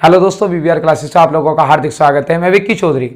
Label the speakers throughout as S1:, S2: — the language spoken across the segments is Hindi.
S1: हेलो दोस्तों, वीवीआर क्लासेस से आप लोगों का हार्दिक स्वागत है। मैं विक्की चौधरी।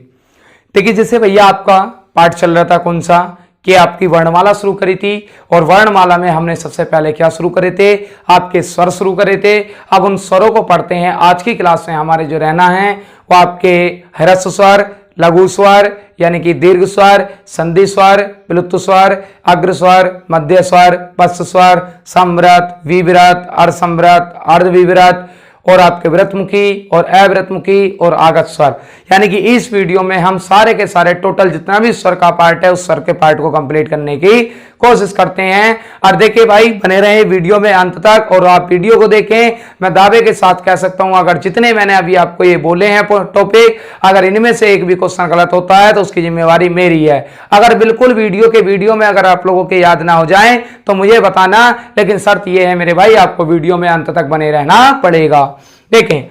S1: देखिए, जैसे भैया आपका पाठ चल रहा था कौन सा कि आपकी वर्णमाला शुरू करी थी, और वर्णमाला में हमने सबसे पहले क्या शुरू करे थे, आपके स्वर शुरू करे थे। अब उन स्वरों को पढ़ते हैं। आज की क्लास में हमारे जो रहना है वो आपके ह्रस्व स्वर, लघु स्वर यानी कि दीर्घ स्वर, संधि स्वर, विलुप्त स्वर, अग्र स्वर, मध्य स्वर, पश्च स्वर, समव्रत, विव्रत, अर्धसमव्रत, अर्धविव्रत और आपके व्रतमुखी और अव्रतमुखी और आगत स्वर, यानी कि इस वीडियो में हम सारे के सारे टोटल जितना भी स्वर का पार्ट है उस स्वर के पार्ट को कंप्लीट करने की कोशिश करते हैं। और देखिए भाई, बने रहे वीडियो में अंत तक और आप वीडियो को देखें। मैं दावे के साथ कह सकता हूं, अगर जितने मैंने अभी आपको ये बोले हैं टॉपिक, अगर इनमें से एक भी क्वेश्चन गलत होता है तो उसकी जिम्मेवारी मेरी है। अगर बिल्कुल वीडियो में अगर आप लोगों के याद ना हो जाए तो मुझे बताना, लेकिन शर्त यह है मेरे भाई, आपको वीडियो में अंत तक बने रहना पड़ेगा। देखें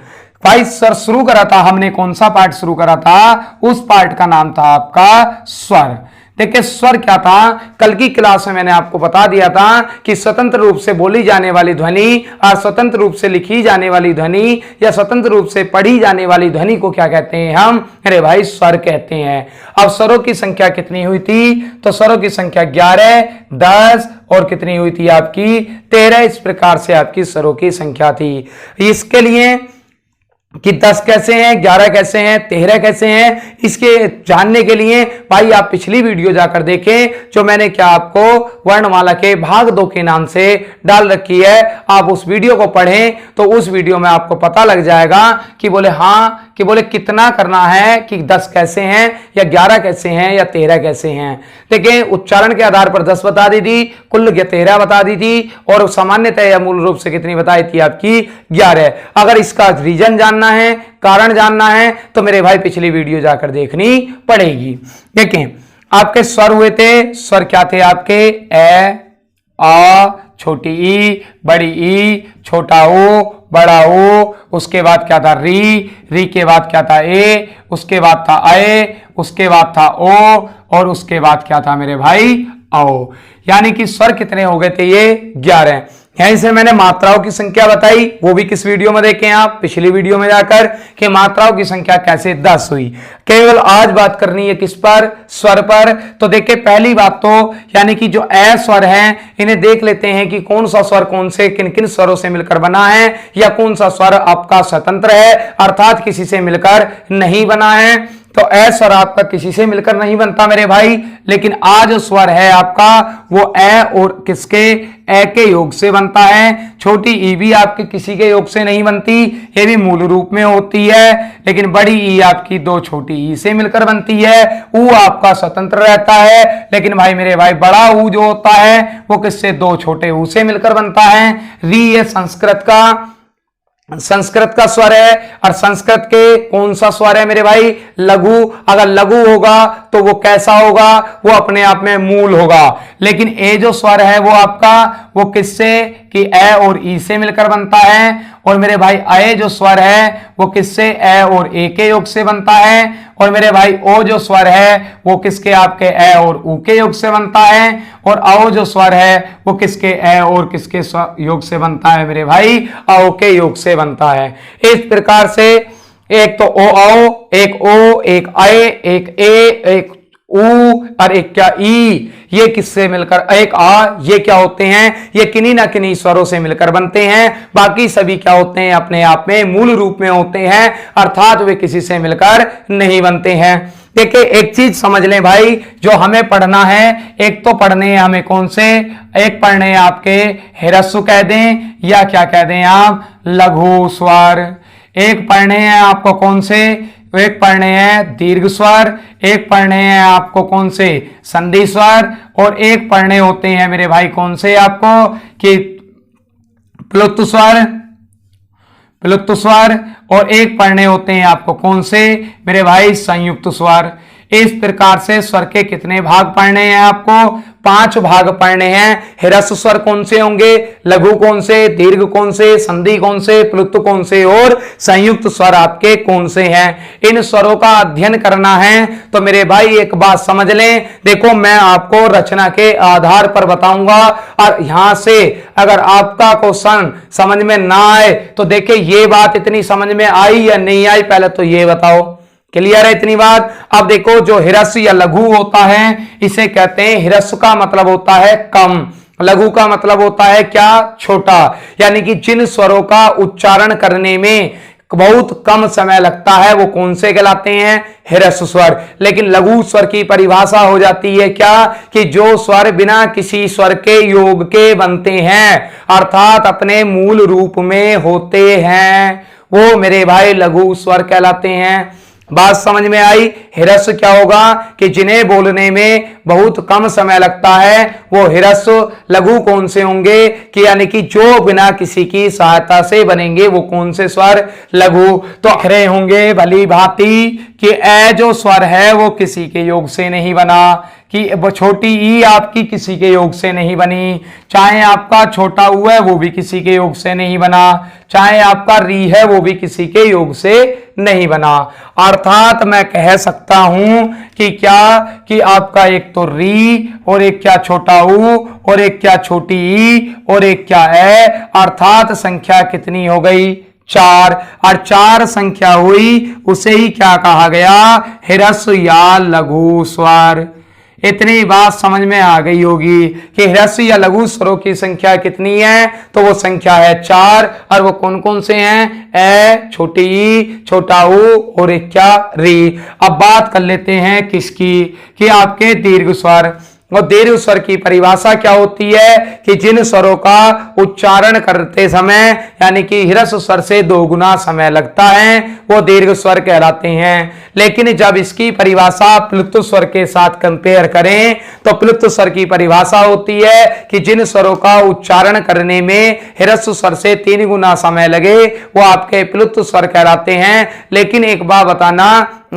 S1: भाई, सर शुरू करा था हमने, कौन सा पार्ट शुरू करा था, उस पार्ट का नाम था आपका स्वर। देखिए स्वर क्या था, कल की क्लास में मैंने आपको बता दिया था कि स्वतंत्र रूप से बोली जाने वाली ध्वनि और स्वतंत्र रूप से लिखी जाने वाली ध्वनि या स्वतंत्र रूप से पढ़ी जाने वाली ध्वनि को क्या कहते हैं हम, अरे भाई स्वर कहते हैं। अब स्वरों की संख्या कितनी हुई थी, तो स्वरों की संख्या 11, 10 और कितनी हुई थी आपकी 13। इस प्रकार से आपकी स्वरों की संख्या थी। इसके लिए कि 10 कैसे हैं, 11 कैसे हैं, 13 कैसे हैं, इसके जानने के लिए भाई आप पिछली वीडियो जाकर देखें, जो मैंने क्या आपको वर्णमाला के भाग 2 के नाम से डाल रखी है। आप उस वीडियो को पढ़ें तो उस वीडियो में आपको पता लग जाएगा कि बोले हाँ, कि बोले कितना करना है, कि 10 कैसे हैं या 11 कैसे हैं या 13 कैसे हैं। देखिए उच्चारण के आधार पर 10 बता दी थी, कुल 13 बता दी थी, और सामान्यतः या मूल रूप से कितनी बताई थी आपकी 11। अगर इसका रीजन जानना है, कारण जानना है, तो मेरे भाई पिछली वीडियो जाकर देखनी पड़ेगी। देखें आपके स्वर हुए थे, स्वर क्या थे आपके, ए, आ, छोटी ई, बड़ी ई, छोटा ओ, बड़ा ओ, उसके बाद क्या था री के बाद क्या था ए, उसके बाद था ए, उसके बाद था ओ, और उसके बाद क्या था मेरे भाई आओ। यानी कि स्वर कितने हो गए थे, ये 11। यहीं से मैंने मात्राओं की संख्या बताई, वो भी किस वीडियो में देखें आप, पिछली वीडियो में जाकर, कि मात्राओं की संख्या कैसे 10 हुई। केवल आज बात करनी है किस पर, स्वर पर। तो देखिए पहली बात तो यानी कि जो ए स्वर हैं इन्हें देख लेते हैं कि कौन सा स्वर कौन से किन किन स्वरों से मिलकर बना है, या कौन सा स्वर आपका स्वतंत्र है अर्थात किसी से मिलकर नहीं बना है। तो ए स्वर आपका किसी से मिलकर नहीं बनता मेरे भाई, लेकिन आ जो स्वर है आपका वो ए और किसके, ए के योग से बनता है। छोटी ई भी आपके किसी के योग से नहीं बनती, ये भी मूल रूप में होती है, लेकिन बड़ी ई आपकी 2 छोटी ई से मिलकर बनती है। ऊ आपका स्वतंत्र रहता है, लेकिन भाई मेरे भाई बड़ा ऊ जो होता है वो किससे, 2 छोटे ऊ से मिलकर बनता है। री ये संस्कृत का स्वर है, और संस्कृत के कौन सा स्वर है मेरे भाई, लघु। अगर लघु होगा तो वो कैसा होगा, वो अपने आप में मूल होगा। लेकिन ए जो स्वर है वो आपका वो किससे, कि ए और ई से मिलकर बनता है। और मेरे भाई अय जो स्वर है वो किससे, ए और ए के योग से बनता है। और मेरे भाई ओ जो स्वर है वो किसके, आपके ए और ऊ के योग से बनता है। और औ जो स्वर है वो किसके, ए और किसके योग से बनता है मेरे भाई, औ के योग से बनता है। इस प्रकार से एक तो ओ औ, एक ओ, एक अय, एक ए, एक ऊ और एक क्या ई, ये किससे मिलकर, एक आ, ये क्या होते हैं, ये किन्हीं ना किन्हीं स्वरों से मिलकर बनते हैं। बाकी सभी क्या होते हैं, अपने आप में मूल रूप में होते हैं, अर्थात वे किसी से मिलकर नहीं बनते हैं। देखिए एक चीज समझ लें भाई, जो हमें पढ़ना है, एक तो पढ़ने हैं हमें कौन से, एक पढ़ने हैं आपके ह्रस्व कह दें या क्या कह दें आप, लघु स्वर। एक पढ़ने हैं आपको कौन से, एक पढ़ने हैं दीर्घ स्वर, एक पढ़ने हैं आपको कौन से, संधि स्वर, और एक पढ़ने होते हैं मेरे भाई कौन से आपको, कि प्लुत स्वर, और एक पढ़ने होते हैं आपको कौन से मेरे भाई, संयुक्त स्वर। इस प्रकार से स्वर के कितने भाग पढ़ने हैं आपको? 5 भाग पढ़ने हैं। ह्रस्व स्वर कौन से होंगे, लघु कौन से, दीर्घ कौन से, संधि कौन से, प्लुत कौन से और संयुक्त स्वर आपके कौन से हैं। इन स्वरों का अध्ययन करना है तो मेरे भाई एक बात समझ लें, देखो मैं आपको रचना के आधार पर बताऊंगा और यहां से अगर आपका क्वेश्चन समझ में ना आए तो देखिए ये बात इतनी समझ में आई या नहीं आई, पहले तो ये बताओ। क्लियर है इतनी बात? अब देखो जो ह्रस्व या लघु होता है इसे कहते हैं, ह्रस्व का मतलब होता है कम, लघु का मतलब होता है क्या? छोटा। यानी कि जिन स्वरों का उच्चारण करने में बहुत कम समय लगता है वो कौन से कहलाते हैं? ह्रस्व स्वर। लेकिन लघु स्वर की परिभाषा हो जाती है क्या? कि जो स्वर बिना किसी स्वर के योग के बनते हैं, अर्थात अपने मूल रूप में होते हैं, वो मेरे भाई लघु स्वर कहलाते हैं। बात समझ में आई? ह्रस्व क्या होगा कि जिन्हें बोलने में बहुत कम समय लगता है वो ह्रस्व। लघु कौन से होंगे कि यानी कि जो बिना किसी की सहायता से बनेंगे वो कौन से स्वर? लघु। तो अखरे होंगे भली भांति कि ए जो स्वर है वो किसी के योग से नहीं बना, कि छोटी ई आपकी किसी के योग से नहीं बनी, चाहे आपका छोटा ऊ है वो भी किसी के योग से नहीं बना, चाहे आपका री है वो भी किसी के योग से नहीं बना। अर्थात मैं कह सकता हूं कि क्या कि आपका एक तो री और एक क्या छोटा ऊ और एक क्या छोटी ई और एक क्या है, अर्थात संख्या कितनी हो गई? 4। और 4 संख्या हुई उसे ही क्या कहा गया? ह्रस्व या लघु स्वर। इतनी बात समझ में आ गई होगी कि ह्रस्व या लघु स्वरों की संख्या कितनी है? तो वो संख्या है 4। और वो कौन कौन से हैं? ए, छोटी ई, छोटा ऊ और एक क्या? री। अब बात कर लेते हैं किसकी, कि आपके दीर्घ स्वर। और दीर्घ स्वर की परिभाषा क्या होती है कि जिन स्वरों का उच्चारण करते समय यानी कि ह्रस्व स्वर से 2 गुना समय लगता है वो दीर्घ स्वर कहलाते हैं। लेकिन जब इसकी परिभाषा प्लुत स्वर के साथ कंपेयर करें तो प्लुत स्वर की परिभाषा होती है कि जिन स्वरों का उच्चारण करने में ह्रस्व स्वर से 3 गुना समय लगे वो आपके प्लुत स्वर कहलाते हैं। लेकिन एक बात बताना,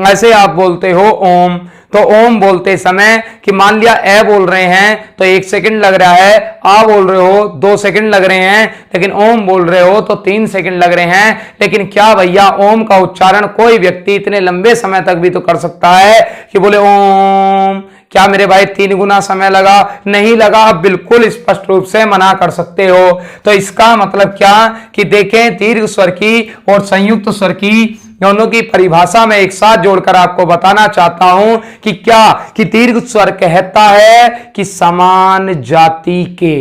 S1: ऐसे आप बोलते हो ओम, तो ओम बोलते समय कि मान लिया ए बोल रहे हैं तो 1 सेकंड लग रहा है, आ बोल रहे हो 2 सेकंड लग रहे हैं, लेकिन ओम बोल रहे हो तो 3 सेकंड लग रहे हैं। लेकिन क्या भैया ओम का उच्चारण कोई व्यक्ति इतने लंबे समय तक भी तो कर सकता है कि बोले ओम, क्या मेरे भाई 3 गुना समय लगा? नहीं लगा। आप बिल्कुल स्पष्ट रूप से मना कर सकते हो। तो इसका मतलब क्या कि देखें दीर्घ स्वर की और संयुक्त स्वर की दोनों की परिभाषा में एक साथ जोड़कर आपको बताना चाहता हूं कि क्या कि दीर्घ स्वर कहता है कि समान जाति के,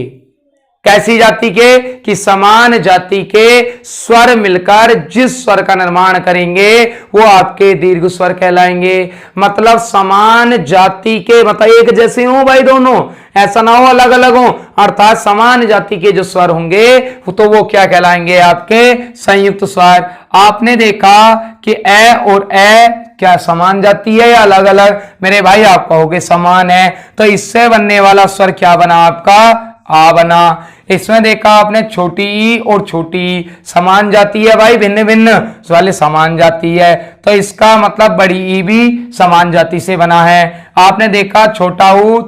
S1: कैसी जाति के? कि समान जाति के स्वर मिलकर जिस स्वर का निर्माण करेंगे वो आपके दीर्घ स्वर कहलाएंगे। मतलब समान जाति के, मतलब एक जैसे हो भाई दोनों, ऐसा ना हो अलग अलग हो, अर्थात समान जाति के जो स्वर होंगे तो वो क्या कहलाएंगे? आपके संयुक्त स्वर। आपने देखा कि ए और ए क्या समान जाति है या अलग अलग? मेरे भाई आप कहोगे समान है, तो इससे बनने वाला स्वर क्या बना? आपका आ बना। इसमें देखा आपने छोटी ई और छोटी ई समान जाती है भाई, भिन्न भिन्न वाले समान जाती है, तो इसका मतलब बड़ी ई भी समान जाति से बना है। आपने देखा छोटा ऊ,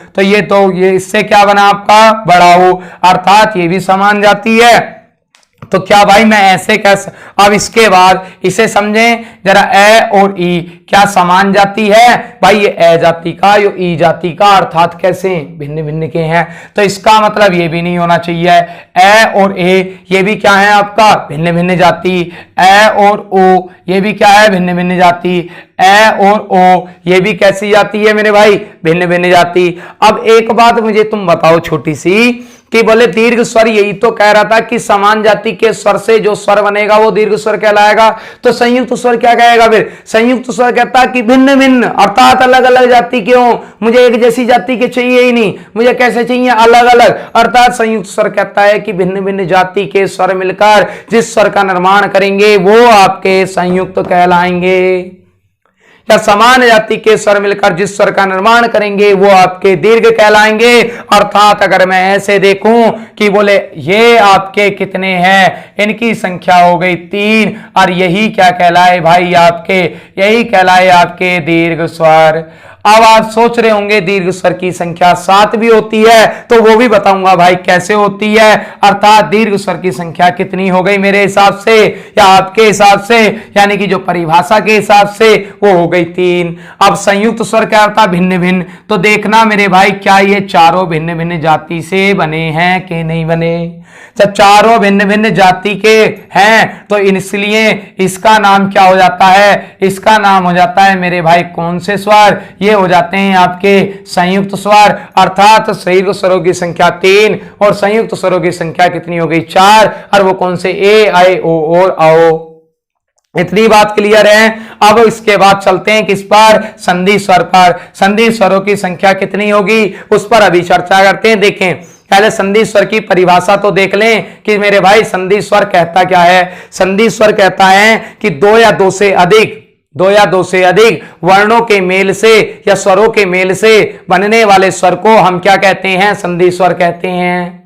S1: तो ये तो ये इससे क्या बना? आपका बड़ा ऊ, अर्थात ये भी समान जाति है। तो क्या भाई मैं ऐसे कैसे, अब इसके बाद इसे समझें जरा, ए और ई क्या समान जाति है? भाई ये ए जाति का, ये ई जाति का, अर्थात कैसे? भिन्न भिन्न के हैं। तो इसका मतलब ये भी नहीं होना चाहिए। ए और ए ये भी क्या है? आपका भिन्न भिन्न जाति। ए और ओ ये भी क्या है? भिन्न भिन्न जाति। ए और ओ ये भी कैसी जाति है मेरे भाई? भिन्न भिन्न जाति। अब एक बात मुझे तुम बताओ छोटी सी, कि बोले दीर्घ स्वर यही तो कह रहा था कि समान जाति के स्वर से जो स्वर बनेगा वो दीर्घ स्वर कहलाएगा। तो संयुक्त स्वर क्या कहेगा फिर? संयुक्त स्वर कहता है कि भिन्न भिन्न, अर्थात अलग अलग जाति के हो, मुझे एक जैसी जाति के चाहिए ही नहीं, मुझे कैसे चाहिए? अलग अलग। अर्थात संयुक्त स्वर कहता है कि भिन्न भिन्न जाति के स्वर मिलकर जिस स्वर का निर्माण करेंगे वो आपके संयुक्त कहलाएंगे। या समान जाति के स्वर मिलकर जिस स्वर का निर्माण करेंगे वो आपके दीर्घ कहलाएंगे। अर्थात अगर मैं ऐसे देखूं कि बोले ये आपके कितने हैं, इनकी संख्या हो गई 3, और यही क्या कहलाए भाई आपके, यही कहलाए आपके दीर्घ स्वर। अब आप सोच रहे होंगे दीर्घ स्वर की संख्या 7 भी होती है, तो वो भी बताऊंगा भाई कैसे होती है। अर्थात दीर्घ स्वर की संख्या कितनी हो गई मेरे हिसाब से या आपके हिसाब से, यानी कि जो परिभाषा के हिसाब से वो हो गई 3। अब संयुक्त स्वर क्या था, भिन्न भिन्न, तो देखना मेरे भाई क्या ये चारों भिन्न भिन्न जाति से बने हैं कि नहीं बने। जब चारों भिन्न भिन्न जाति के हैं तो इसलिए इसका नाम क्या हो जाता है, इसका नाम हो जाता है मेरे भाई कौन से स्वर, ये हो जाते हैं आपके संयुक्त स्वर। अर्थात दीर्घ स्वरों की संख्या 3 और संयुक्त स्वरों की संख्या कितनी हो गई 4, और वो कौन से, ए आई ओ और आओ। इतनी बात क्लियर है। अब इसके बाद चलते हैं किस पर, संधि स्वर पर। संधि स्वरों की संख्या कितनी होगी उस पर अभी चर्चा करते हैं। देखें पहले संधि स्वर की परिभाषा तो देख लें कि मेरे भाई संधि स्वर कहता क्या है। संधि स्वर कहता है कि दो या दो से अधिक वर्णों के मेल से या स्वरों के मेल से बनने वाले स्वर को हम क्या कहते हैं, संधि स्वर कहते हैं।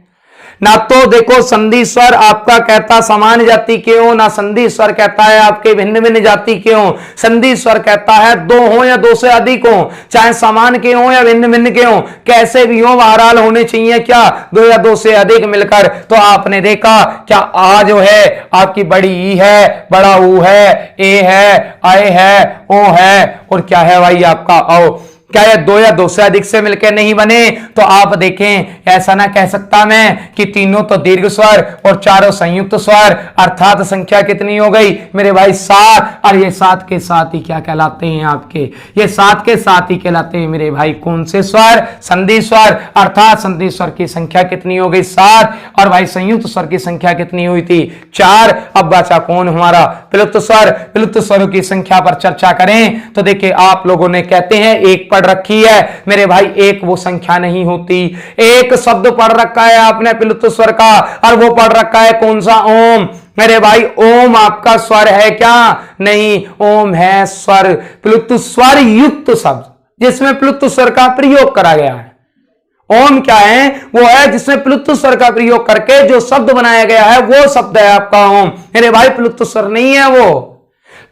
S1: ना तो देखो संधि स्वर आपका कहता समान जाति के हो, ना संधि स्वर कहता है आपके भिन्न भिन्न जाति के हो। संधि स्वर कहता है दो हो या दो से अधिक हो, चाहे समान के हो या भिन्न भिन्न के हो, कैसे भी हो बहरहाल होने चाहिए क्या, दो या दो से अधिक मिलकर। तो आपने देखा क्या आ जो है आपकी बड़ी ई है, बड़ा ऊ है, ए है, आए है, ओ है, और क्या है भाई आपका औ। क्या ये दो या दो से अधिक से मिलकर नहीं बने, तो आप देखें ऐसा ना कह सकता मैं कि तीनों तो दीर्घ स्वर और चारों संयुक्त स्वर। अर्थात संख्या कितनी हो गई मेरे भाई 7, और ये 7 के साथ ही क्या कहलाते हैं आपके, ये 7 के साथ ही कहलाते हैं मेरे भाई कौन से स्वर, संधि स्वर। अर्थात संधि स्वर की संख्या कितनी हो गई 7, और भाई संयुक्त स्वर की संख्या कितनी हुई थी 4। अब बचा कौन हमारा, विलुप्त स्वर। विलुप्त स्वरों की संख्या पर चर्चा करें तो देखिए आप लोगों ने कहते हैं एक पढ़ रखी है मेरे भाई, एक वो संख्या नहीं होती। एक शब्द पढ़ रखा है आपने विलुप्त स्वर का, और वो पढ़ रखा है कौन सा, ओम। मेरे भाई ओम आपका स्वर है क्या, नहीं, ओम है स्वर, विलुप्त स्वर युक्त शब्द जिसमें विलुप्त स्वर का प्रयोग करा गया है। ओम क्या है, वो है जिसमें विलुप्त स्वर का प्रयोग करके जो शब्द बनाया गया है वो शब्द है आपका ओम। मेरे भाई विलुप्त स्वर नहीं है वो।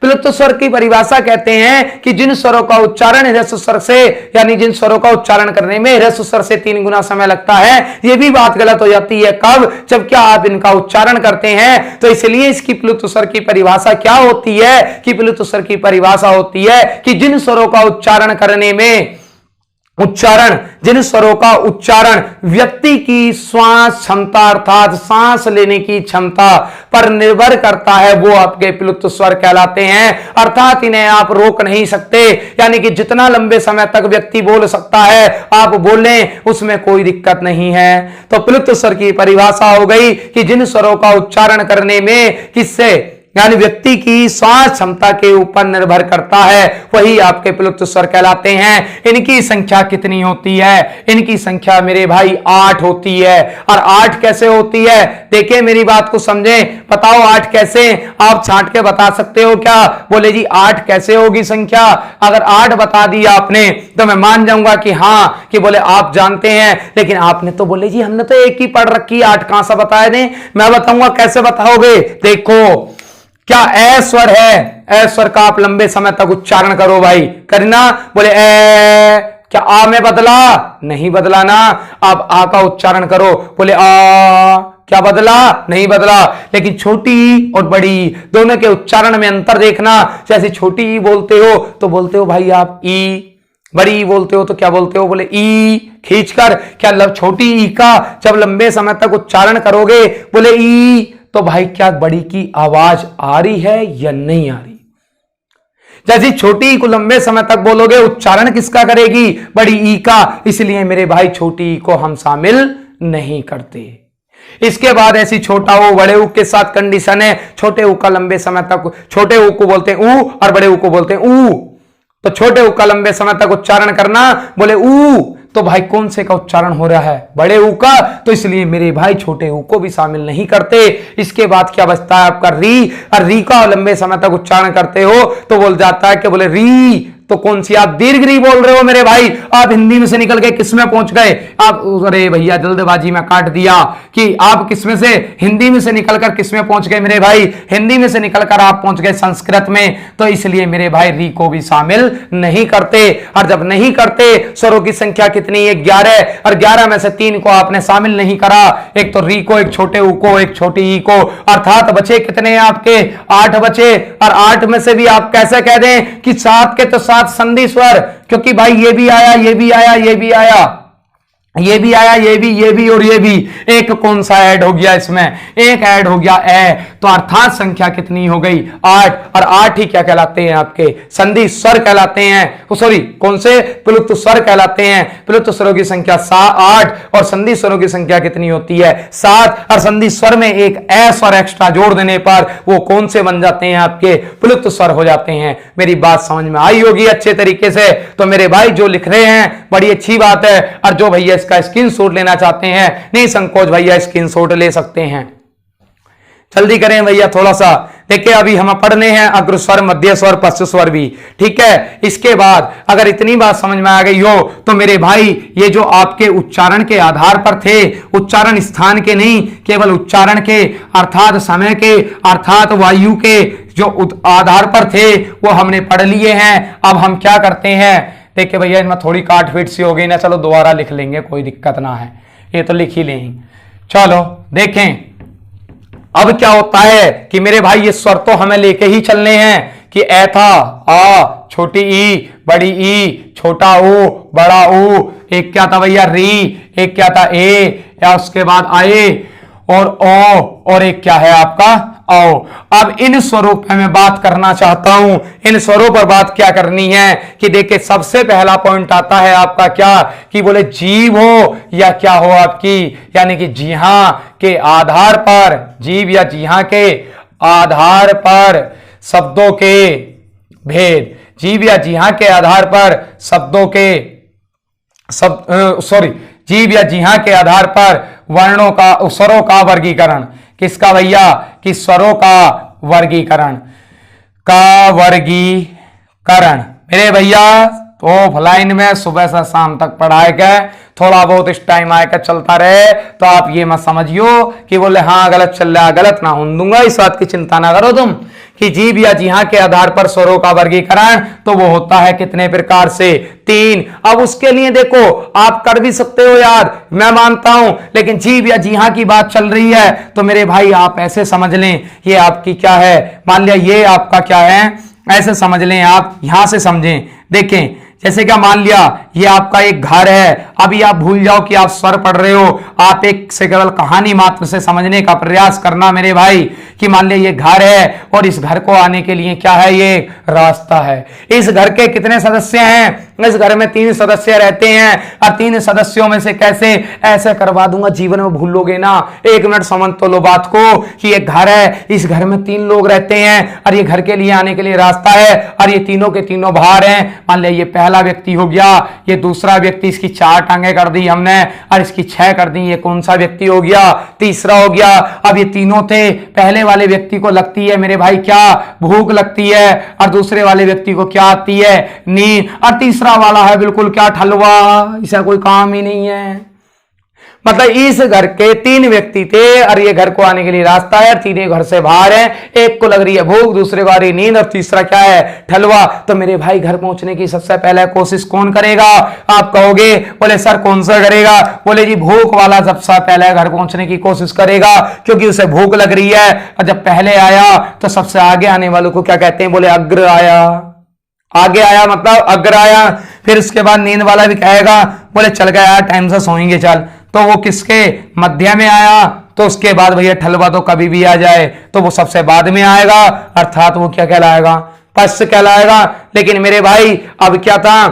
S1: विलुप्त स्वर की परिभाषा कहते हैं कि जिन स्वरों का उच्चारण ह्रस्व स्वर से, यानी जिन स्वरों का उच्चारण करने में ह्रस्व स्वर से 3 गुना समय लगता है। यह भी बात गलत हो जाती है कब, जब क्या आप इनका उच्चारण करते हैं। तो इसलिए इसकी विलुप्त स्वर की परिभाषा क्या होती है कि विलुप्त स्वर की परिभाषा होती है कि जिन स्वरों का उच्चारण करने में जिन स्वरों का उच्चारण व्यक्ति की श्वास क्षमता अर्थात सांस लेने की क्षमता पर निर्भर करता है वो आपके विलुप्त स्वर कहलाते हैं। अर्थात इन्हें आप रोक नहीं सकते, यानी कि जितना लंबे समय तक व्यक्ति बोल सकता है आप बोलें, उसमें कोई दिक्कत नहीं है। तो विलुप्त स्वर की परिभाषा हो गई कि जिन स्वरों का उच्चारण करने में किससे, यानी व्यक्ति की श्वास क्षमता के ऊपर निर्भर करता है, वही आपके विलुप्त स्वर कहलाते हैं। इनकी संख्या कितनी होती है, इनकी संख्या मेरे भाई 8 होती है। और 8 कैसे होती है, देखिए मेरी बात को समझें, बताओ 8 कैसे, आप छांट के बता सकते हो क्या, बोले जी 8 कैसे होगी संख्या। अगर 8 बता दिया आपने तो मैं मान जाऊंगा कि हाँ, कि बोले आप जानते हैं, लेकिन आपने तो बोले जी हमने तो एक ही पढ़ रखी, 8 कहां से बताए दें। मैं बताऊंगा कैसे बताओगे। देखो क्या ए स्वर है, ए स्वर का आप लंबे समय तक उच्चारण करो भाई, करना, बोले ए, क्या आ में बदला, नहीं बदला ना। आप आ का उच्चारण करो, बोले आ, क्या बदला, नहीं बदला। लेकिन छोटी ई और बड़ी ई दोनों के उच्चारण में अंतर देखना। जैसे छोटी ई बोलते हो तो बोलते हो भाई आप ई, बड़ी ई बोलते हो तो क्या बोलते हो, बोले ई खींचकर। क्या छोटी ई का जब लंबे समय तक उच्चारण करोगे बोले ई, तो भाई क्या बड़ी की आवाज आ रही है या नहीं आ रही। जैसे छोटी ई को लंबे समय तक बोलोगे उच्चारण किसका करेगी, बड़ी ई का, इसलिए मेरे भाई छोटी ई को हम शामिल नहीं करते। इसके बाद ऐसी छोटा ऊ बड़े ऊ के साथ कंडीशन है, छोटे ऊ का लंबे समय तक, छोटे ऊ को बोलते हैं ऊ और बड़े ऊ को बोलते हैं ऊ। तो छोटे ऊ का लंबे समय तक उच्चारण करना, बोले ऊ, तो भाई कौन से का उच्चारण हो रहा है, बड़े ऊ का, तो इसलिए मेरे भाई छोटे ऊ को भी शामिल नहीं करते। इसके बाद क्या बचता है आपका री, और री का लंबे समय तक उच्चारण करते हो तो बोल जाता है कि बोले री, तो कौन सी आप दीर्घ री बोल रहे हो मेरे भाई? आप हिंदी में से निकल के किस में पहुंच गए आप? अरे भैया जल्दबाजी में काट दिया कि आप किस में से, हिंदी में से निकलकर किस में पहुंच गए मेरे भाई? हिंदी में से निकलकर आप पहुंच गए संस्कृत में। तो इसलिए मेरे भाई री को भी शामिल नहीं करते। और जब नहीं करते, स्वरों की संख्या कितनी है? 11, और 11 में से 3 को आपने शामिल नहीं करा, एक तो री को, एक छोटे ऊ को, एक छोटी ई को, अर्थात बचे कितने हैं आपके? 8 बचे। और 8 में से भी आप कैसे कह दें कि 7 के तो 7 संधि स्वर, क्योंकि भाई ये भी आया, ये भी आया, ये भी आया, ये भी आया, ये भी और ये भी। एक कौन सा ऐड हो गया इसमें? एक ऐड हो गया ए। तो अर्थात संख्या कितनी हो गई? 8। और 8 ही क्या कहलाते हैं आपके? संधि स्वर कहलाते हैं। सॉरी, कौन से? प्लुत स्वर कहलाते हैं। प्लुत स्वरों की संख्या 8 और संधि स्वरों की संख्या कितनी होती है? 7। और संधि स्वर में एक ए स्वर एक्स्ट्रा जोड़ देने पर वो कौन से बन जाते हैं आपके? प्लुत स्वर हो जाते हैं। मेरी बात समझ में आई होगी अच्छे तरीके से। तो मेरे भाई जो लिख रहे हैं बड़ी अच्छी बात है, और जो भैया इसका स्क्रीनशॉट लेना चाहते हैं, नहीं संकोच भैया स्क्रीनशॉट ले सकते हैं। जल्दी करें भैया थोड़ा सा। देखिए अभी हम पढ़ने हैं अग्र स्वर, मध्य स्वर, पश्च स्वर भी, ठीक है। इसके बाद अगर इतनी बात समझ में आ गई हो तो मेरे भाई ये जो आपके उच्चारण के आधार पर थे, उच्चारण स्थान के नहीं, केवल उच्चारण के अर्थात समय के अर्थात वायु के जो आधार पर थे वो हमने पढ़ लिए हैं। अब हम क्या करते हैं? देखिए भैया इनमें थोड़ी काट पीट सी हो गई ना, चलो दोबारा लिख लेंगे, कोई दिक्कत ना है, ये तो लिख ही लेंगे। चलो देखें अब क्या होता है कि मेरे भाई ये स्वर तो हमें लेके ही चलने हैं कि ए था आ, छोटी ई, बड़ी ई, छोटा ओ, बड़ा ओ, एक क्या था भैया री, एक क्या था ए, या उसके बाद आए और ओ, और एक क्या है आपका आओ। अब इन स्वरों पर मैं बात करना चाहता हूं। इन स्वरों पर बात क्या करनी है कि देखिए सबसे पहला पॉइंट आता है आपका क्या कि बोले जीव हो या क्या हो आपकी, यानी कि जी हां के आधार पर, जीव या जी हां के आधार पर शब्दों के भेद, जीव या जी हां के आधार पर शब्दों के जीव या जी हां के आधार पर वर्णों का, स्वरों का वर्गीकरण। किसका भैया? कि स्वरों का वर्गीकरण, मेरे भैया तो ऑफलाइन में सुबह से शाम तक पढ़ाए गए, थोड़ा बहुत इस टाइम आएगा चलता रहे तो आप ये मत समझियो कि बोले हाँ गलत चल रहा है, गलत ना होने दूंगा, इस बात की चिंता ना करो तुम। कि जीव या जी हां के आधार पर स्वरों का वर्गीकरण तो वो होता है कितने प्रकार से? 3। अब उसके लिए देखो आप कर भी सकते हो यार, मैं मानता हूं, लेकिन जीव या जी हां की बात चल रही है तो मेरे भाई आप ऐसे समझ लें, ये आपकी क्या है, मान लिया ये आपका क्या है, ऐसे समझ लें आप, यहां से समझें। देखें जैसे क्या मान लिया ये आपका एक घर है, अभी आप भूल जाओ कि आप स्वर पढ़ रहे हो, आप एक से केवल कहानी मात्र से समझने का प्रयास करना मेरे भाई कि मान लिया ये घर है और इस घर को आने के लिए क्या है? ये रास्ता है। इस घर के कितने सदस्य हैं? इस घर में 3 सदस्य रहते हैं, और 3 सदस्यों में से कैसे ऐसे करवा दूंगा, जीवन में भूलोगे ना। 1 मिनट समझ तो लो बात को कि एक घर है, इस घर में 3 लोग रहते हैं और ये घर के लिए आने के लिए रास्ता है, और ये तीनों के तीनों बाहर हैं। मान लिया ये पहला व्यक्ति हो गया, ये दूसरा व्यक्ति, इसकी 4 टांगे कर दी हमने और इसकी 6 कर दी, ये कौन सा व्यक्ति हो गया? तीसरा हो गया। अब ये तीनों थे, पहले वाले व्यक्ति को लगती है मेरे भाई क्या? भूख लगती है, और दूसरे वाले व्यक्ति को क्या आती है? नींद, और तीसरा वाला है बिल्कुल क्या? ठलवा, इसका कोई काम ही नहीं है। मतलब इस घर के 3 व्यक्ति थे और ये घर को आने के लिए रास्ता है, तीनों घर से बाहर हैं, एक को लग रही है भूख, दूसरे को आ रही नींद, और तीसरा क्या है? ठलवा। तो मेरे भाई घर पहुंचने की सबसे पहले कोशिश कौन करेगा? आप कहोगे, बोले सर कौन सा करेगा? बोले जी भूख वाला सबसे पहले घर पहुंचने की कोशिश करेगा, क्योंकि उसे भूख लग रही है। और जब पहले आया तो सबसे आगे आने वालों को क्या कहते हैं? बोले अग्र आया, आगे आया मतलब अग्र आया। फिर उसके बाद नींद वाला भी कहेगा, बोले चल गया टाइम से सोएंगे चल, तो वो किसके? मध्य में आया। तो उसके बाद भैया ठलवा तो कभी भी आ जाए तो वो सबसे बाद में आएगा, अर्थात वो क्या कहलाएगा? पश्च कहलाएगा। लेकिन मेरे भाई अब क्या था?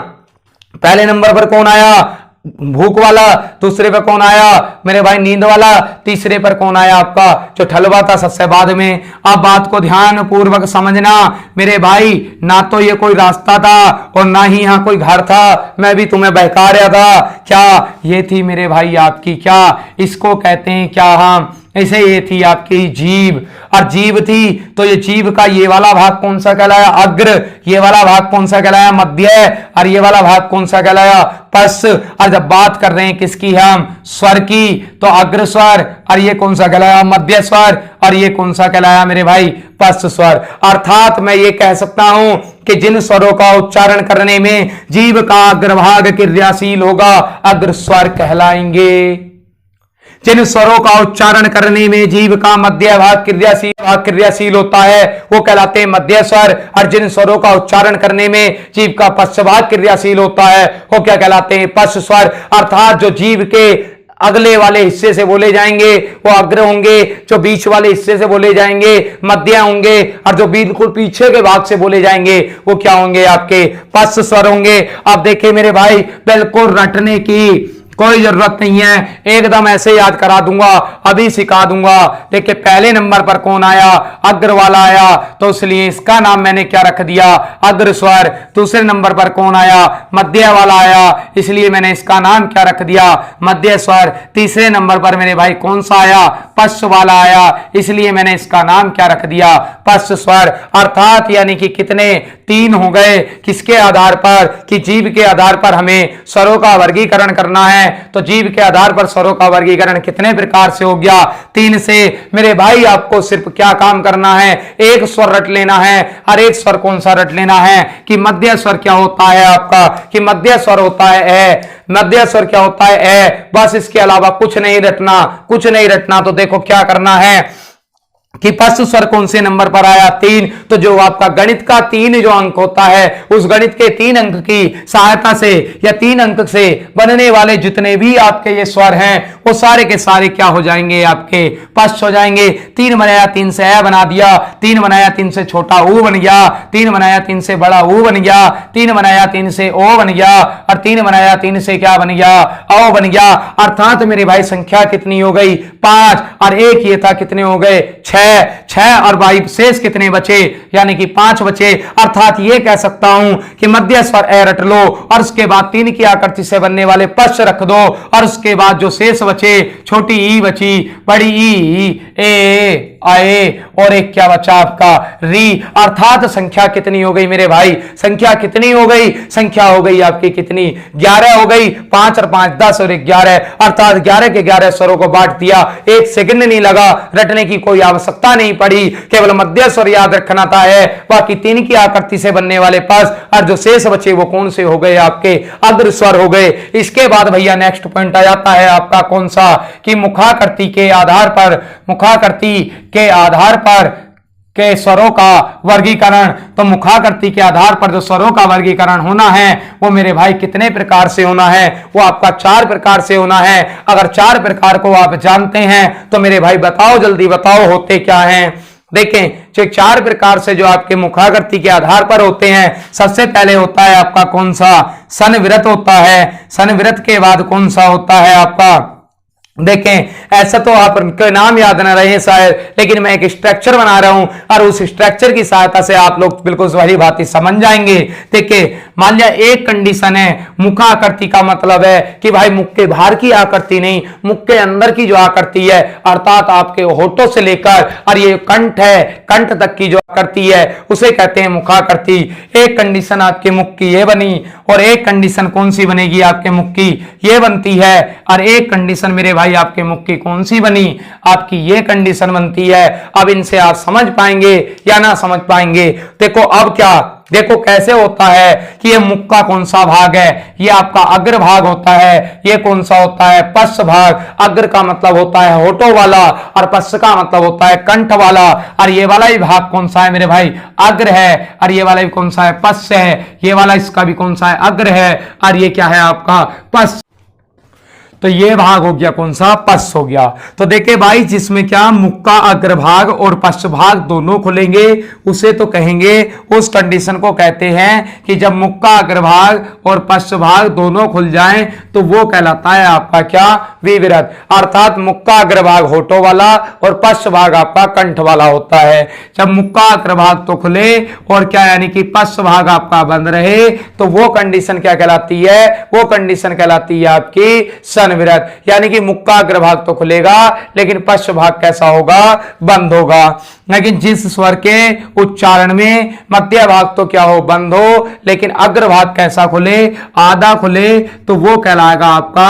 S1: पहले नंबर पर कौन आया? भूख वाला। दूसरे पर कौन आया? मेरे भाई नींद वाला। तीसरे पर कौन आया? आपका जो ठलवा था सबसे बाद में। अब बात को ध्यान पूर्वक समझना मेरे भाई, ना तो ये कोई रास्ता था और ना ही यहाँ कोई घर था, मैं भी तुम्हें बहका रहा था। क्या ये थी मेरे भाई आपकी क्या? इसको कहते हैं क्या? हम ऐसे ये थी आपकी जीभ, और जीभ थी तो ये जीभ का ये वाला भाग कौन सा कहलाया? अग्र। ये वाला भाग कौन सा कहलाया? मध्य। और ये वाला भाग कौन सा कहलाया? पश्च। और जब बात कर रहे हैं किसकी, हम स्वर की, तो अग्र स्वर, और ये कौन सा कहलाया? मध्य स्वर, और ये कौन सा कहलाया मेरे भाई? पश्च स्वर। अर्थात मैं ये कह सकता हूं कि जिन स्वरों का उच्चारण करने में जीभ का अग्रभाग क्रियाशील होगा, अग्र स्वर कहलाएंगे। जिन स्वरों का उच्चारण करने में जीभ का मध्य भाग क्रियाशील होता है वो कहलाते हैं मध्य स्वर, और जिन स्वरों का उच्चारण करने में जीभ का पश्च भाग क्रियाशील होता है वो क्या कहलाते हैं? पश्च स्वर। अर्थात जो जीभ के अगले वाले हिस्से से बोले जाएंगे वो अग्र होंगे, जो बीच वाले हिस्से से बोले जाएंगे मध्य होंगे, और जो बिल्कुल पीछे के भाग से बोले जाएंगे वो क्या होंगे? आपके पश्च स्वर होंगे। अब देखिए मेरे भाई, बिल्कुल रटने की कोई जरूरत नहीं है, एकदम ऐसे याद करा दूंगा, अभी सिखा दूंगा। देखिए पहले नंबर पर कौन आया? अग्र वाला आया, तो इसलिए इसका नाम मैंने क्या रख दिया? अग्र स्वर। दूसरे नंबर पर कौन आया? मध्य वाला आया, इसलिए मैंने इसका नाम क्या रख दिया? मध्य स्वर। तीसरे नंबर पर मेरे भाई कौन सा आया? पश्च वाला आया, इसलिए मैंने इसका नाम क्या रख दिया? पश्च स्वर। अर्थात यानी कि कितने? 3 हो गए। किसके आधार पर? कि जीभ के आधार पर हमें स्वरों का वर्गीकरण करना है, तो जीभ के आधार पर स्वरों का वर्गीकरण कितने प्रकार से हो गया? 3 से। मेरे भाई आपको सिर्फ क्या काम करना है? एक स्वर रट लेना है, और एक स्वर कौन सा रट लेना है? कि मध्य स्वर क्या होता है आपका? कि मध्य स्वर होता है ए। मध्य स्वर क्या होता है? ए। बस इसके अलावा कुछ नहीं रटना, कुछ नहीं रटना। तो देखो क्या करना है कि पश्च स्वर कौन से नंबर पर आया? 3। तो जो आपका गणित का 3 जो अंक होता है, उस गणित के 3 अंक की सहायता से या 3 अंक से बनने वाले जितने भी आपके ये स्वर हैं वो सारे के सारे क्या हो जाएंगे? आपके पश्च हो जाएंगे। 3 बनाया 3 से ए बना दिया, 3 बनाया 3 से छोटा ऊ बन गया, 3 बनाया 3 से बड़ा ऊ बन गया, 3 बनाया 3 से ओ बन गया, और 3 बनाया 3 से क्या बन गया? औ बन गया। अर्थात मेरे भाई संख्या कितनी हो गई? 5, और एक ये था, कितने हो गए? 6। 6 और भाई शेष कितने बचे? यानी कि 5 बचे। अर्थात ये कह सकता हूं कि मध्य स्वर ए रट लो, और उसके बाद 3 की आकृति से बनने वाले पश्च रख दो, और उसके बाद जो शेष बचे, छोटी ई बची, बड़ी ई, ए, आए, और एक क्या बचा आपका? री। अर्थात संख्या कितनी हो गई मेरे भाई? संख्या कितनी हो गई? संख्या हो गई आपकी कितनी? 11 हो गई। 5 और 5 10 और 11, अर्थात 11 के 11 स्वरों को बांट दिया। 1 सेकंड नहीं लगा, रटने की कोई आवश्यकता नहीं पड़ी, केवल मध्य स्वर याद रखना था है। बाकी 3 की आकृति से बनने वाले पश्च, और जो शेष बचे वो कौन से हो गए? आपके अग्र स्वर हो गए। इसके बाद भैया नेक्स्ट पॉइंट आ जाता है आपका कौन सा? कि मुखाकृति के आधार पर, मुखाकृति के आधार पर के स्वरों का वर्गीकरण। तो मुखाकृति के आधार पर जो स्वरों का वर्गीकरण होना है वो मेरे भाई कितने प्रकार से होना है? वो आपका 4 प्रकार से होना है। अगर 4 प्रकार को आप जानते हैं तो मेरे भाई बताओ, जल्दी बताओ होते क्या हैं? देखें, जो 4 प्रकार से जो आपके मुखाकृति के आधार पर होते हैं, सबसे पहले होता है आपका कौन सा? सनविरत होता है। सनविरत के बाद कौन सा होता है आपका? देखें, ऐसा तो आप उनके नाम याद ना रहे शायद, लेकिन मैं एक स्ट्रक्चर बना रहा हूं, और उस स्ट्रक्चर की सहायता से आप लोग बिल्कुल सही बात समझ जाएंगे। देखिए, मान लिया एक कंडीशन है, मुखाकृति का मतलब है कि भाई मुख के बाहर की आकृति नहीं, मुख के अंदर की जो आकृति है, अर्थात आपके होठों से लेकर और ये कंठ है, कंठ तक की जो आकृति है उसे कहते हैं मुखाकृति। एक कंडीशन आपके मुख की ये बनी, और एक कंडीशन कौन सी बनेगी? आपके मुख की ये बनती है, और एक कंडीशन मेरे भाई आपके मुख की कौन सी बनी? आपकी ये कंडीशन बनती है। अब इनसे आप समझ पाएंगे या ना समझ पाएंगे? देखो अब क्या, देखो कैसे होता है कि ये मुख का कौन सा भाग है? ये आपका अग्र भाग होता है। ये कौन सा होता है? पश्च भाग। अग्र का मतलब होता है होठों वाला, और पश्च का मतलब होता है कंठ वाला। और ये वाला ही भाग कौन सा है मेरे भाई? अग्र है। और ये वाला भी कौन सा है? पश्च है। ये वाला इसका भी कौन सा है? अग्र है। और ये क्या है आपका? पश्च। तो ये भाग हो गया कौन सा? पश्च हो गया। तो देखिए भाई, जिसमें क्या मुख का अग्रभाग और पश्च भाग दोनों खुलेंगे उसे तो कहेंगे, उस कंडीशन को कहते हैं कि जब मुख का अग्रभाग और पश्च भाग दोनों खुल जाएं तो वो कहलाता है आपका क्या? विवृत। अर्थात मुख का अग्रभाग होठों वाला और पश्च भाग आपका कंठ वाला होता है। जब मुख का अग्रभाग तो खुले और क्या यानी कि पश्च भाग आपका बंद रहे, तो वो कंडीशन क्या कहलाती है? वो कंडीशन कहलाती है आपकी सन सनविरत, यानी कि मुख का अग्रभाग तो खुलेगा लेकिन पश्च भाग कैसा होगा, बंद होगा। लेकिन जिस स्वर के उच्चारण में मध्य भाग तो क्या हो, बंद हो, लेकिन अग्रभाग कैसा खुले, आधा खुले, तो वो कहलाएगा आपका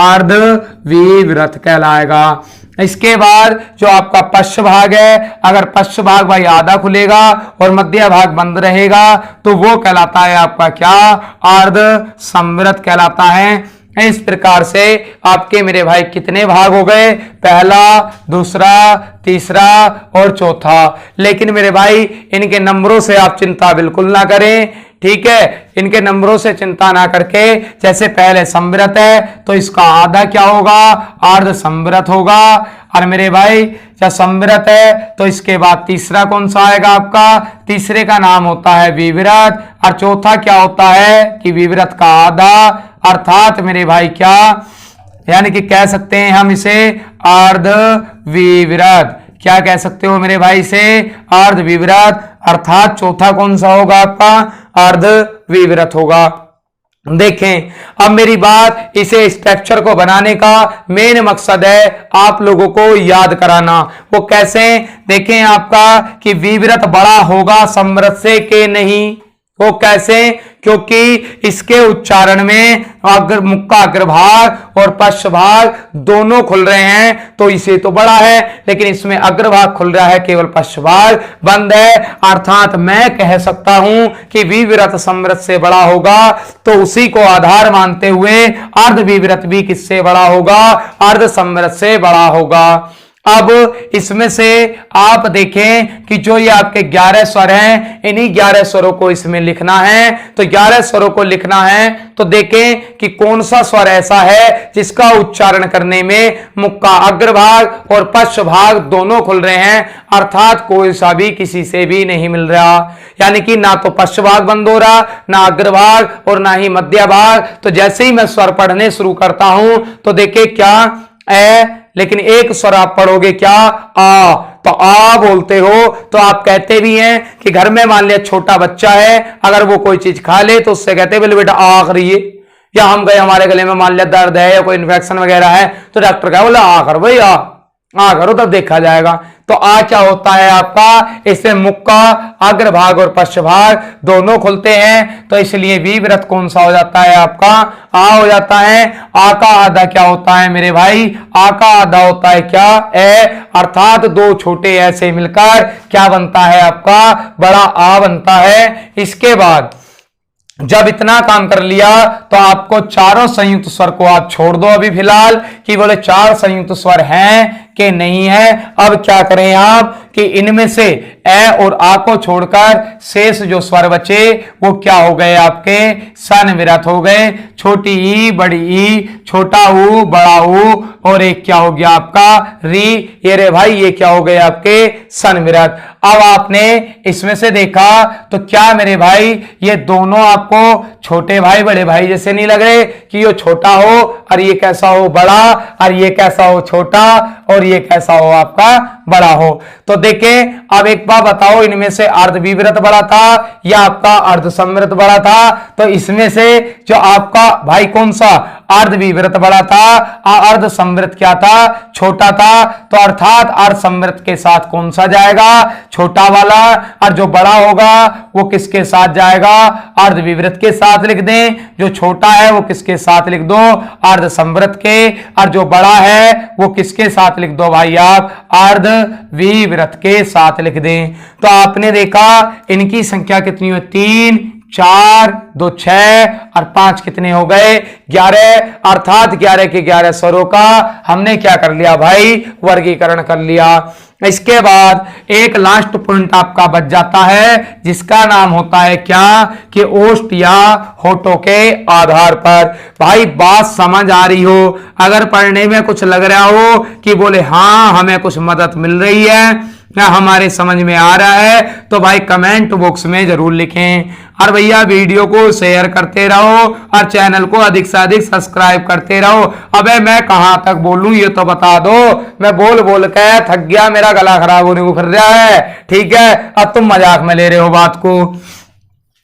S1: अर्धविवृत कहलाएगा। इसके बाद जो आपका पश्च भाग है, अगर पश्च भाग भाई आधा खुलेगा और मध्य भाग बंद रहेगा तो वो कहलाता है आपका क्या, अर्ध संवृत कहलाता है। इस प्रकार से आपके मेरे भाई कितने भाग हो गए, पहला, दूसरा, तीसरा और चौथा। लेकिन मेरे भाई इनके नंबरों से आप चिंता बिल्कुल ना करें, ठीक है, इनके नंबरों से चिंता ना करके, जैसे पहले संवृत है तो इसका आधा क्या होगा, अर्ध संवृत होगा। और मेरे भाई जब संवृत है तो इसके बाद तीसरा कौन सा आएगा आपका, तीसरे का नाम होता है विवृत, और चौथा क्या होता है कि विवृत का आधा, अर्थात मेरे भाई क्या, यानी कि कह सकते हैं हम इसे अर्ध विवृत। क्या कह सकते हो मेरे भाई से, अर्ध विवृत, अर्थात चौथा कौन सा होगा आपका, अर्ध विवृत होगा। देखें अब मेरी बात, इसे स्ट्रक्चर को बनाने का मेन मकसद है आप लोगों को याद कराना। वो कैसे, देखें आपका कि विवृत बड़ा होगा संवृत से के नहीं, वो कैसे, क्योंकि इसके उच्चारण में अग्र मुख का अग्रभाग और पश्च भाग दोनों खुल रहे हैं तो इसे तो बड़ा है, लेकिन इसमें अग्रभाग खुल रहा है, केवल पश्च भाग बंद है। अर्थात मैं कह सकता हूं कि विवृत संवृत से बड़ा होगा, तो उसी को आधार मानते हुए अर्ध विवृत भी किससे बड़ा होगा, अर्ध संवृत से बड़ा होगा। अब इसमें से आप देखें कि जो ये आपके 11 स्वर हैं, इन्हीं 11 स्वरों को इसमें लिखना है। तो 11 स्वरों को लिखना है तो देखें कि कौन सा स्वर ऐसा है जिसका उच्चारण करने में मुख का अग्रभाग और पश्च भाग दोनों खुल रहे हैं, अर्थात कोई सा भी किसी से भी नहीं मिल रहा, यानी कि ना तो पश्च भाग बंद हो रहा, ना अग्रभाग और ना ही मध्य भाग। तो जैसे ही मैं स्वर पढ़ने शुरू करता हूं तो देखिए क्या ए, लेकिन एक स्वर आप पढ़ोगे क्या, आ, तो आ बोलते हो तो आप कहते भी हैं कि घर में मान लिया छोटा बच्चा है, अगर वो कोई चीज खा ले तो उससे कहते बोले बेटा आ करिए, या हम गए हमारे गले में मान लिया दर्द है या कोई इन्फेक्शन वगैरह है तो डॉक्टर कहा बोला आ कर भाई, आ करो तब देखा जाएगा। तो आ क्या होता है आपका, इससे मुख का अग्रभाग और पश्च भाग दोनों खुलते हैं, तो इसलिए विवृत कौन सा हो जाता है आपका, आ हो जाता है। आ का आधा क्या होता है मेरे भाई, आ का आधा होता है क्या, ए, अर्थात दो छोटे ऐसे मिलकर क्या बनता है आपका, बड़ा आ बनता है। इसके बाद जब इतना काम कर लिया तो आपको चारों संयुक्त स्वर को आप छोड़ दो अभी फिलहाल, कि बोले 4 संयुक्त स्वर हैं कि नहीं है। अब क्या करें आप कि इनमें से ए और आ को छोड़कर शेष जो स्वर बचे वो क्या हो गए आपके, सनविरत हो गए। छोटी ई, बड़ी ई, छोटा ऊ, बड़ा ऊ, और एक क्या हो गया आपका री, ये रे भाई ये क्या हो गए आपके सनविरत। अब आपने इसमें से देखा तो क्या मेरे भाई ये दोनों आपको छोटे भाई बड़े भाई जैसे नहीं लग रहे, कि ये छोटा हो और ये कैसा हो बड़ा, और ये कैसा हो छोटा और ये कैसा हो आपका बड़ा हो। तो देखें अब एक बार बताओ, इनमें से अर्ध विवृत बड़ा था या आपका अर्ध संवृत बड़ा था, तो इसमें से जो आपका भाई कौन सा अर्ध विवृत बड़ा था, अर्ध संवृत क्या था, छोटा था, तो अर्थात अर्ध संवृत के साथ कौन सा जाएगा, छोटा वाला, और जो बड़ा होगा वो किसके साथ जाएगा, अर्ध विवृत के साथ लिख दें, जो छोटा है वो किसके साथ लिख दो, अर्ध संवृत के, और जो बड़ा है वो किसके साथ लिख दो भाई आप, अर्ध विवृत के साथ लिख दें। तो आपने देखा इनकी संख्या कितनी हुई, 3, 4, 2, 6 और 5 कितने हो गए, 11, अर्थात 11 के 11 स्वरों का हमने क्या कर लिया भाई, वर्गीकरण कर लिया। इसके बाद एक लास्ट पॉइंट आपका बच जाता है जिसका नाम होता है क्या, कि ओष्ठ या होठों के आधार पर। भाई बात समझ आ रही हो, अगर पढ़ने में कुछ लग रहा हो कि बोले हाँ हमें कुछ मदद मिल रही है या हमारे समझ में आ रहा है, तो भाई कमेंट बॉक्स में जरूर लिखें। और भैया वीडियो को शेयर करते रहो और चैनल को अधिक से अधिक सब्सक्राइब करते रहो। अबे मैं कहां तक बोलूं ये तो बता दो, मैं बोल बोल के थक गया, मेरा गला खराब होने को फिर रहा है, ठीक है, अब तुम मजाक में ले रहे हो बात को।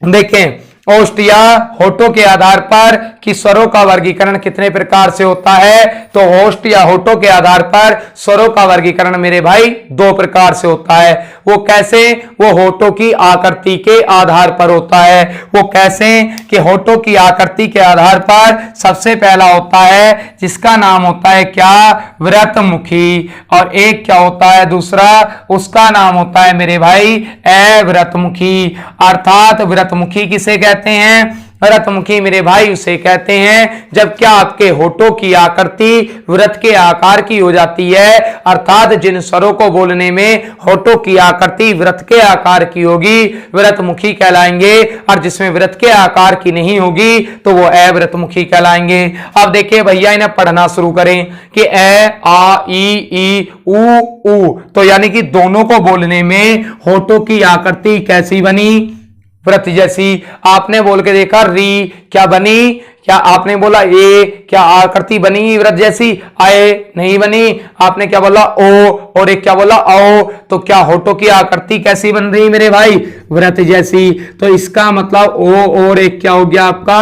S1: देखें ओष्ठ या होठों के आधार पर कि स्वरों का वर्गीकरण कितने प्रकार से होता है, तो ओष्ठ या होठों के आधार पर स्वरों का वर्गीकरण मेरे भाई 2 प्रकार से होता है। वो कैसे? वो होठों की आकृति के आधार पर होता है। वो कैसे? कि होठों की आकृति के आधार पर सबसे पहला होता है जिसका नाम होता है क्या? व्रतमुखी। और एक क्या होता है दूसरा? उसका नाम होता है मेरे भाई अव्रतमुखी। अर्थात व्रतमुखी किसे कहते हैं? व्रतमुखी मेरे भाई उसे कहते हैं जब क्या आपके होठों की आकृति व्रत के आकार की हो जाती है, अर्थात जिन स्वरों को बोलने में होठों की आकृति व्रत के आकार की होगी व्रतमुखी कहलाएंगे, और जिसमें व्रत के आकार की नहीं होगी तो वो अव्रतमुखी कहलाएंगे। अब देखिए भैया इन्हें पढ़ना शुरू करें कि ए आ ई उ, तो यानी कि दोनों को बोलने में होठों की आकृति कैसी बनी? व्रत जैसी। आपने बोल के देखा री, क्या बनी? क्या आपने बोला ए, क्या आकृति बनी व्रत जैसी? आए नहीं बनी। आपने क्या बोला ओ, और एक क्या बोला आओ, तो क्या होठों की आकृति कैसी बन रही मेरे भाई? व्रत जैसी। तो इसका मतलब ओ और एक क्या हो गया आपका?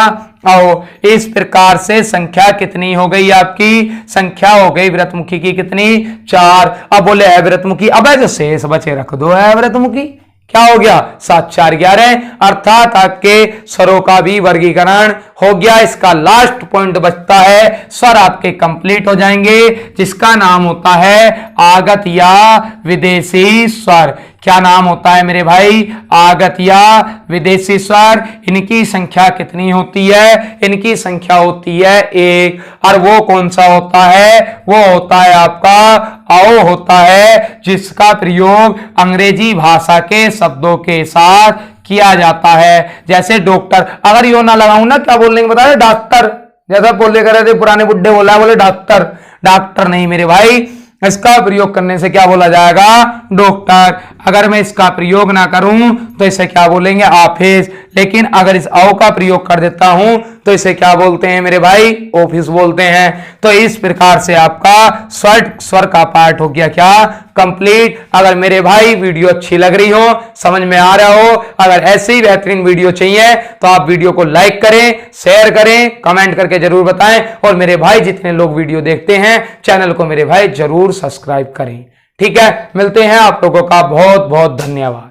S1: आओ। इस प्रकार से संख्या कितनी हो गई आपकी? संख्या हो गई व्रतमुखी की कितनी? 4। अब बोले अव्रतमुखी, अब जो शेष बचे रख दो अव्रतमुखी। क्या हो गया? 7 4 11, अर्थात आपके स्वरों का भी वर्गीकरण हो गया। इसका लास्ट पॉइंट बचता है, स्वर आपके कंप्लीट हो जाएंगे जिसका नाम होता है आगत या विदेशी स्वर। क्या नाम होता है मेरे भाई? आगत या विदेशी स्वर। इनकी संख्या कितनी होती है? इनकी संख्या होती है 1। और वो कौन सा होता है? वो होता है आपका आओ होता है, जिसका प्रयोग अंग्रेजी भाषा के शब्दों के साथ किया जाता है। जैसे डॉक्टर, अगर यो ना लगाऊं ना, क्या बोलने बता रहे? डॉक्टर। जैसा बोले कर रहे थे पुराने बुड्ढे, बोला बोले डॉक्टर। डॉक्टर नहीं मेरे भाई, इसका प्रयोग करने से क्या बोला जाएगा? डॉक्टर। अगर मैं इसका प्रयोग ना करूं तो इसे क्या बोलेंगे? ऑफिस। लेकिन अगर इस औ का प्रयोग कर देता हूं तो इसे क्या बोलते हैं मेरे भाई? ऑफिस बोलते हैं। तो इस प्रकार से आपका स्वर का पार्ट हो गया क्या? कंप्लीट। अगर मेरे भाई वीडियो अच्छी लग रही हो, समझ में आ रहा हो, अगर ऐसी ही बेहतरीन वीडियो चाहिए तो आप वीडियो को लाइक करें, शेयर करें, कमेंट करके जरूर बताएं। और मेरे भाई जितने लोग वीडियो देखते हैं चैनल को मेरे भाई जरूर सब्सक्राइब करें। ठीक है, मिलते हैं। आप लोगों का बहुत बहुत धन्यवाद।